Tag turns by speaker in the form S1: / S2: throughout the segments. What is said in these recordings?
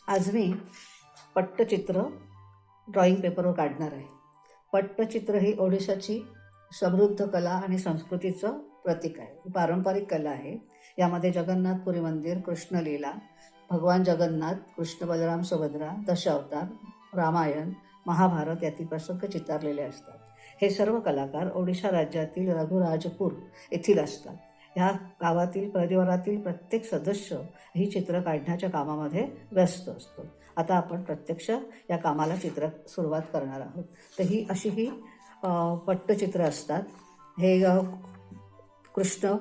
S1: आज मी पट्टचित्र ड्रॉइंग पेपरवर काढणार आहे. पट्टचित्र ही ओडिशाची समृद्ध कला आणि संस्कृतीचं प्रतीक आहे. पारंपरिक कला आहे. यामध्ये जगन्नाथपुरी मंदिर, कृष्णलीला, भगवान जगन्नाथ, कृष्ण बलराम सुभद्रा, दशावतार, रामायण, महाभारत यातील प्रसंग चितारलेले असतात. हे सर्व कलाकार ओडिशा राज्यातील रघुराजपूर येथील असतात. ह्या गावातील परिवारातील प्रत्येक सदस्य ही चित्र काढण्याच्या कामामध्ये व्यस्त असतो. आता आपण प्रत्यक्ष या कामाला सुरुवात करणार आहोत. तर ही अशी पट्टचित्र असतात. हे कृष्ण,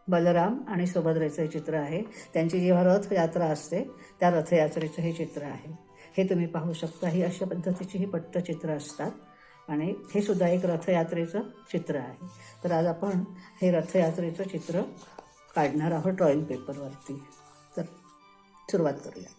S1: बलराम आणि सुभद्रेचं चित्र आहे. त्यांची जेव्हा रथयात्रा असते त्या रथयात्रेचं हे चित्र आहे. हे तुम्ही पाहू शकता. ही अशा पद्धतीची ही पट्टचित्र असतात आणि हे सुद्धा एक रथयात्रेचं चित्र आहे. तर आज आपण हे रथयात्रेचं चित्र काढणार आहोत ड्रॉइंग पेपरवरती. तर सुरुवात करूया.